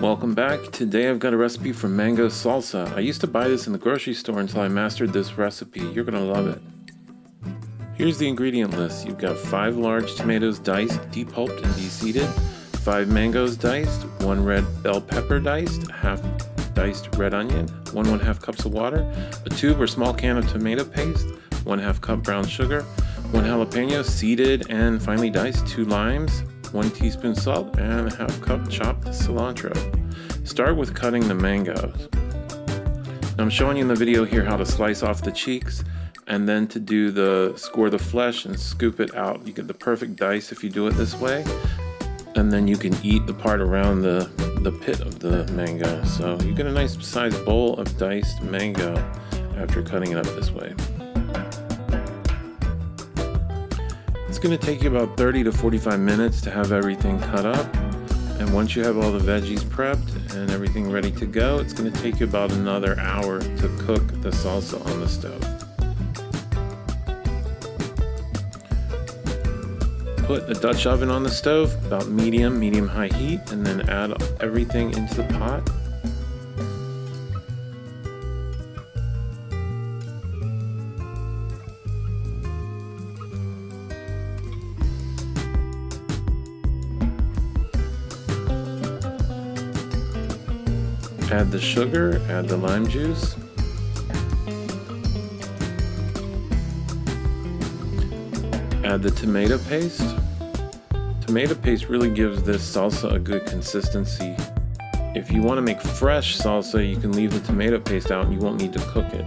Welcome back. Today I've got a recipe for mango salsa. I used to buy this in the grocery store until I mastered this recipe. You're going to love it. Here's the ingredient list. You've got 5 large tomatoes diced, depulped and deseeded, 5 mangoes diced, 1 red bell pepper diced, half diced red onion, 1/2 cups of water, a tube or small can of tomato paste, 1/2 cup brown sugar, 1 jalapeno seeded and finely diced, 2 limes, 1 teaspoon salt, and 1/2 cup chopped cilantro. Start with cutting the mangoes. Now I'm showing you in the video here how to slice off the cheeks and then to score the flesh and scoop it out. You get the perfect dice if you do it this way, and then you can eat the part around the pit of the mango. So you get a nice sized bowl of diced mango after cutting it up this way. It's going to take you about 30 to 45 minutes to have everything cut up, and once you have all the veggies prepped and everything ready to go, it's going to take you about another hour to cook the salsa on the stove. Put a Dutch oven on the stove, about medium-high heat, and then add everything into the pot. Add the sugar, add the lime juice. Add the tomato paste. Tomato paste really gives this salsa a good consistency. If you want to make fresh salsa, you can leave the tomato paste out and you won't need to cook it.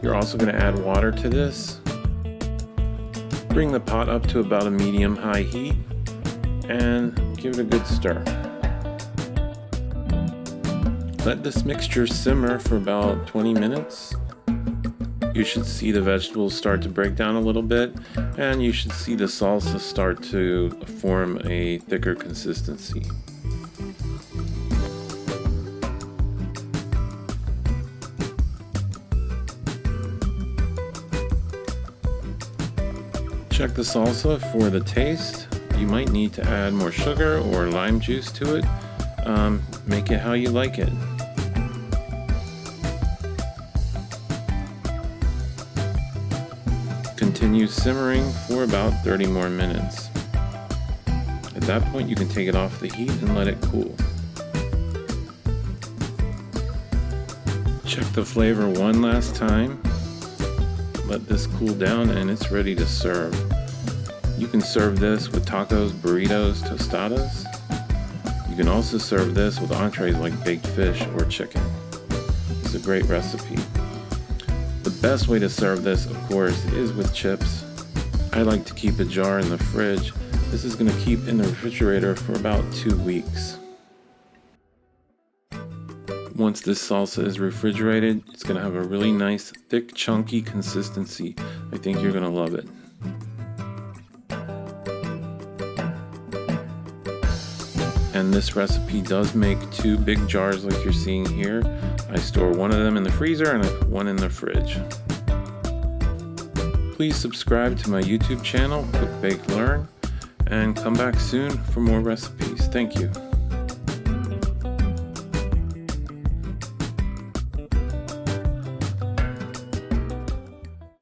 You're also going to add water to this. Bring the pot up to about a medium-high heat and give it a good stir. Let this mixture simmer for about 20 minutes. You should see the vegetables start to break down a little bit, and you should see the salsa start to form a thicker consistency. Check the salsa for the taste. You might need to add more sugar or lime juice to it. Make it how you like it. Continue simmering for about 30 more minutes. At that point, you can take it off the heat and let it cool. Check the flavor one last time. Let this cool down and it's ready to serve. You can serve this with tacos, burritos, tostadas. You can also serve this with entrees like baked fish or chicken. It's a great recipe. The best way to serve this, of course, is with chips. I like to keep a jar in the fridge. This is going to keep in the refrigerator for about 2 weeks. Once this salsa is refrigerated, it's going to have a really nice, thick, chunky consistency. I think you're going to love it. And this recipe does make 2 big jars like you're seeing here. I store one of them in the freezer and I put one in the fridge. Please subscribe to my YouTube channel, CookBakeLearn, and come back soon for more recipes. Thank you.